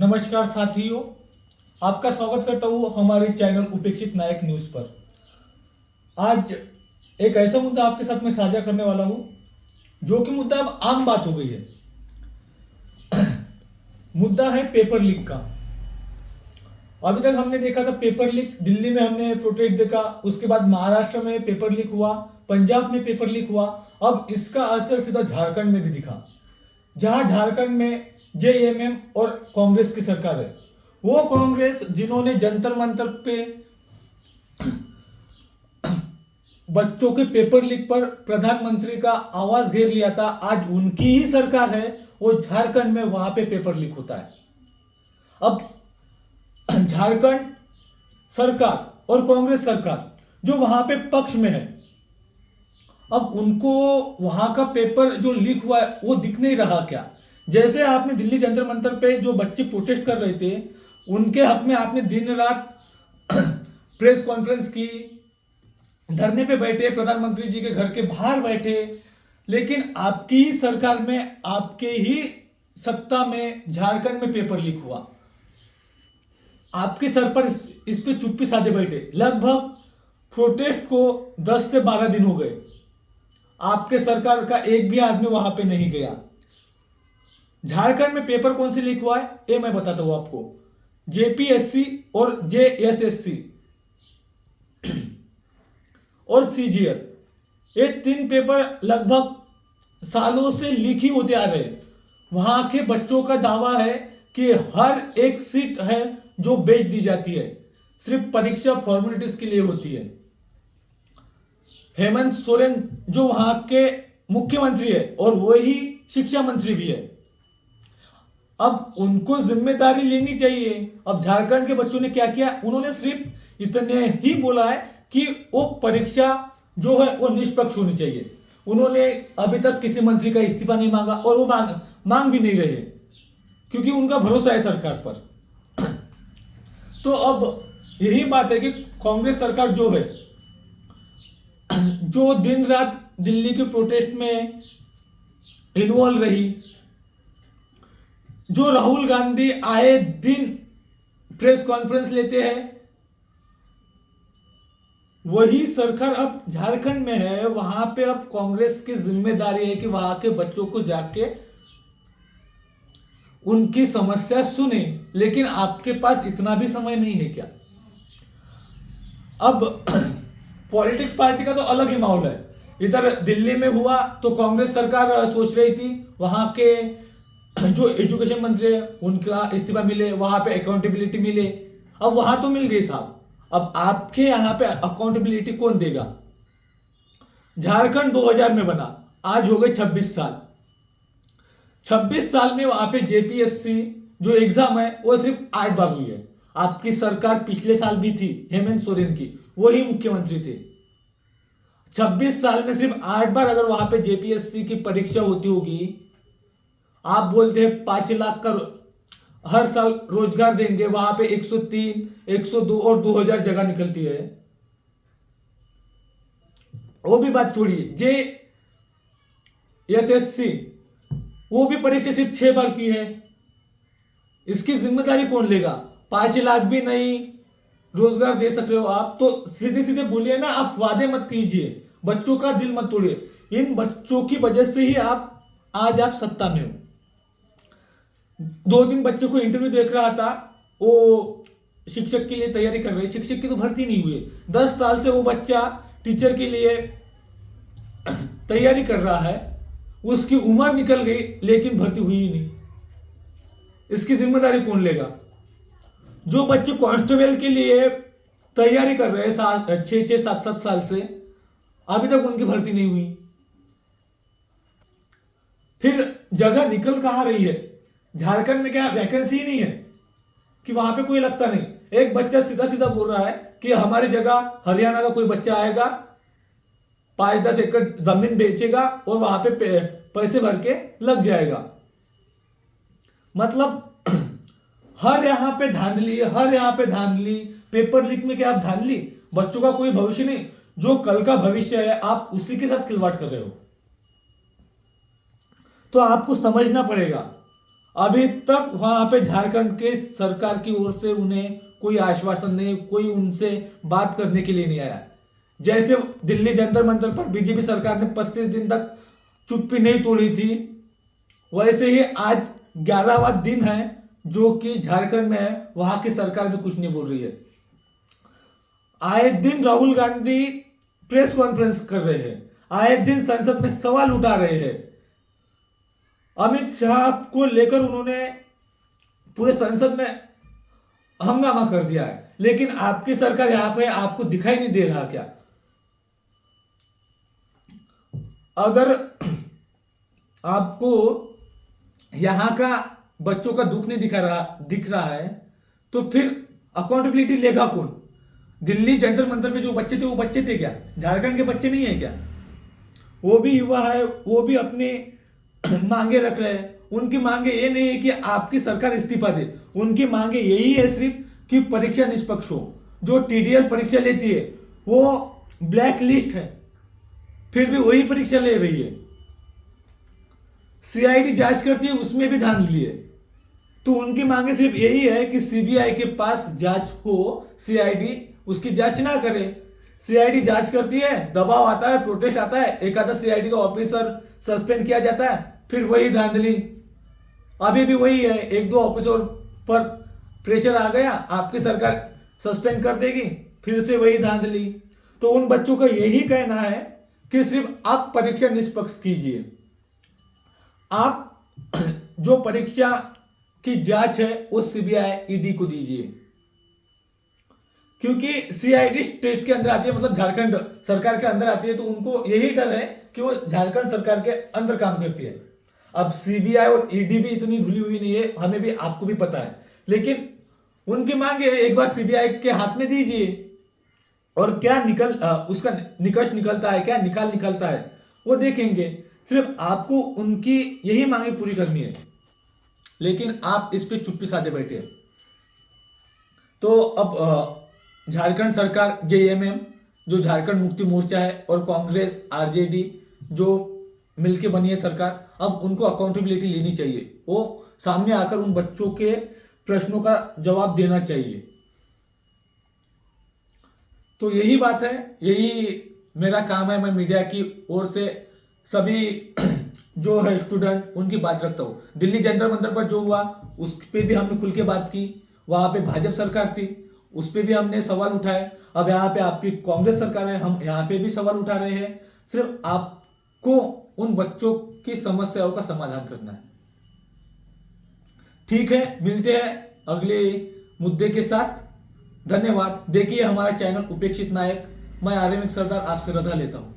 नमस्कार साथियों, आपका स्वागत करता हूँ हमारे चैनल उपेक्षित नायक न्यूज़ पर। आज एक ऐसा मुद्दा आपके साथ में साझा करने वाला हूँ जो कि मुद्दा अब आम बात हो गई है। मुद्दा है पेपर लीक का। अभी तक हमने देखा था पेपर लीक, दिल्ली में हमने प्रोटेस्ट देखा, उसके बाद महाराष्ट्र में पेपर लीक हुआ, पंजाब में पेपर लीक हुआ। अब इसका असर सीधा झारखंड में भी दिखा, जहां झारखंड में जेएमएम और कांग्रेस की सरकार है। वो कांग्रेस जिन्होंने जंतर मंतर पे बच्चों के पेपर लीक पर प्रधानमंत्री का आवाज घेर लिया था, आज उनकी ही सरकार है। वो झारखंड में वहां पे पेपर लीक होता है। अब झारखंड सरकार और कांग्रेस सरकार जो वहां पे पक्ष में है, अब उनको वहां का पेपर जो लीक हुआ है वो दिख नहीं रहा क्या? जैसे आपने दिल्ली जंतर मंतर पे जो बच्चे प्रोटेस्ट कर रहे थे, उनके हक में आपने दिन रात प्रेस कॉन्फ्रेंस की, धरने पे बैठे, प्रधानमंत्री जी के घर के बाहर बैठे, लेकिन आपकी ही सरकार में, आपके ही सत्ता में झारखंड में पेपर लीक हुआ। आपके सर पर इस पे चुप्पी साधे बैठे। लगभग प्रोटेस्ट को 10 से 12 दिन हो गए, आपके सरकार का एक भी आदमी वहां पे नहीं गया। झारखंड में पेपर कौन से लीक हुआ है ये मैं बताता हूं आपको। जेपीएससी और जेएसएससी और सीजीएल, ये 3 पेपर लगभग सालों से लीक ही होते आ रहे हैं। वहां के बच्चों का दावा है कि हर एक सीट है जो बेच दी जाती है, सिर्फ परीक्षा फॉर्मेलिटीज के लिए होती है। हेमंत सोरेन जो वहां के मुख्यमंत्री है और वही शिक्षा मंत्री भी है, अब उनको जिम्मेदारी लेनी चाहिए। अब झारखंड के बच्चों ने क्या किया, उन्होंने सिर्फ इतने ही बोला है कि वो परीक्षा जो है वो निष्पक्ष होनी चाहिए। उन्होंने अभी तक किसी मंत्री का इस्तीफा नहीं मांगा और वो मांग भी नहीं रहे, क्योंकि उनका भरोसा है सरकार पर। तो अब यही बात है कि कांग्रेस सरकार जो है, जो दिन रात दिल्ली के प्रोटेस्ट में इन्वॉल्व रही, जो राहुल गांधी आए दिन प्रेस कॉन्फ्रेंस लेते हैं, वही सरकार अब झारखंड में है। वहां पे अब कांग्रेस की जिम्मेदारी है कि वहां के बच्चों को जाके उनकी समस्या सुने, लेकिन आपके पास इतना भी समय नहीं है क्या? अब पॉलिटिक्स पार्टी का तो अलग ही माहौल है। इधर दिल्ली में हुआ तो कांग्रेस सरकार सोच रही थी वहां के जो एजुकेशन मंत्री है उनका इस्तीफा मिले, वहां पे अकाउंटेबिलिटी मिले। अब वहां तो मिल गई साहब, अब आपके यहां पे अकाउंटेबिलिटी कौन देगा? झारखंड 2000 में बना, आज हो गए 26 साल। 26 साल में वहां पे जेपीएससी जो एग्जाम है वो सिर्फ 8 बार हुई है। आपकी सरकार पिछले साल भी थी, हेमंत सोरेन की, वही मुख्यमंत्री थे। 26 साल में सिर्फ 8 बार अगर वहां पे जेपीएससी की परीक्षा होती होगी, आप बोलते हैं 5 लाख का हर साल रोजगार देंगे, वहां पे 103, 102 और 2000 जगह निकलती है। वो भी बात छोड़िए, जे एसएससी वो भी परीक्षा सिर्फ 6 बार की है। इसकी जिम्मेदारी कौन लेगा? 5 लाख भी नहीं रोजगार दे सक रहे हो आप, तो सीधे सीधे बोलिए ना, आप वादे मत कीजिए, बच्चों का दिल मत तोड़िए। इन बच्चों की वजह से ही आज आप सत्ता में हो। 2-3 बच्चों को इंटरव्यू देख रहा था, वो शिक्षक के लिए तैयारी कर रहे, शिक्षक की तो भर्ती नहीं हुई। 10 साल से वो बच्चा टीचर के लिए तैयारी कर रहा है, उसकी उम्र निकल गई लेकिन भर्ती हुई ही नहीं। इसकी जिम्मेदारी कौन लेगा? जो बच्चे कांस्टेबल के लिए तैयारी कर रहे हैं 6-6, 7-7 साल से, अभी तक उनकी भर्ती नहीं हुई। फिर जगह निकल कहां रही है? झारखंड में क्या वैकेंसी ही नहीं है कि वहां पे कोई लगता नहीं। एक बच्चा सीधा सीधा बोल रहा है कि हमारी जगह हरियाणा का कोई बच्चा आएगा, 5-10 एकड़ जमीन बेचेगा और वहां पे पैसे भर के लग जाएगा। मतलब हर यहां पे धांधली, हर यहां पे धांधली। पेपर लीक में क्या आप धांधली? बच्चों का कोई भविष्य नहीं, जो कल का भविष्य है आप उसी के साथ खिलवाड़ कर रहे हो। तो आपको समझना पड़ेगा, अभी तक वहां पे झारखंड के सरकार की ओर से उन्हें कोई आश्वासन नहीं, कोई उनसे बात करने के लिए नहीं आया। जैसे दिल्ली जंतर मंतर पर बीजेपी सरकार ने 35 दिन तक चुप्पी नहीं तोड़ी थी, वैसे ही आज 11वां दिन है जो कि झारखंड में है, वहां की सरकार भी कुछ नहीं बोल रही है। आए दिन राहुल गांधी प्रेस कॉन्फ्रेंस कर रहे हैं, आए दिन संसद में सवाल उठा रहे हैं। अमित शाह को लेकर उन्होंने पूरे संसद में हंगामा कर दिया है, लेकिन आपकी सरकार यहां पे आपको दिखाई नहीं दे रहा क्या? अगर आपको यहां का बच्चों का दुख नहीं दिख रहा है तो फिर अकाउंटेबिलिटी लेगा कौन? दिल्ली जंतर मंतर पे जो बच्चे थे वो बच्चे थे क्या? झारखंड के बच्चे नहीं है क्या? वो भी युवा है, वो भी अपनी मांगे रख रहे हैं। उनकी मांगे ये नहीं है कि आपकी सरकार इस्तीफा दे, उनकी मांगे यही है सिर्फ कि परीक्षा निष्पक्ष हो। जो टीडीएल परीक्षा लेती है वो ब्लैक लिस्ट है, फिर भी वही परीक्षा ले रही है। सीआईडी जांच करती है, उसमें भी धांधली है। तो उनकी मांगे सिर्फ यही है कि सीबीआई के पास जांच हो, सीआईडी उसकी जांच ना करे। सीआईडी जांच करती है, दबाव आता है, प्रोटेस्ट आता है, एक आधा सीआईडी का ऑफिसर सस्पेंड किया जाता है, फिर वही धांधली। अभी भी वही है, एक दो ऑफिसर पर प्रेशर आ गया, आपकी सरकार सस्पेंड कर देगी, फिर से वही धांधली। तो उन बच्चों का यही कहना है कि सिर्फ आप परीक्षा निष्पक्ष कीजिए, आप जो परीक्षा की जांच है वो सीबीआई ईडी को दीजिए, क्योंकि सीआईडी स्टेट के अंदर आती है, मतलब झारखंड सरकार के अंदर आती है, तो उनको यही डर है कि वो झारखंड सरकार के अंदर काम करती है। अब सीबीआई और ईडी भी इतनी घुली हुई नहीं है, हमें भी, आपको भी पता है, लेकिन उनकी मांग है एक बार सीबीआई के हाथ में दीजिए, और क्या उसका निष्कर्ष निकलता है, क्या निकलता है वो देखेंगे। सिर्फ आपको उनकी यही मांगे पूरी करनी है, लेकिन आप इस पे चुप्पी साधे बैठे। तो अब झारखंड सरकार जेएमएम जो झारखंड मुक्ति मोर्चा है और कांग्रेस आरजेडी जो मिलके बनी है सरकार, अब उनको अकाउंटेबिलिटी लेनी चाहिए। वो सामने आकर उन बच्चों के प्रश्नों का जवाब देना चाहिए। तो यही बात है, यही मेरा काम है। मैं मीडिया की ओर से सभी जो है स्टूडेंट, उनकी बात रखता हूँ। दिल्ली जंतर मंतर पर जो हुआ उस पर भी हमने खुल के बात की, वहां पे भाजपा सरकार थी, उस पर भी हमने सवाल उठाए। अब यहाँ पे आपकी कांग्रेस सरकार है, हम यहाँ पे भी सवाल उठा रहे हैं। सिर्फ आपको उन बच्चों की समस्याओं का समाधान करना है। ठीक है, मिलते हैं अगले मुद्दे के साथ। धन्यवाद। देखिए हमारा चैनल उपेक्षित नायक। मैं आर्यमिक सरदार आपसे रजा लेता हूं।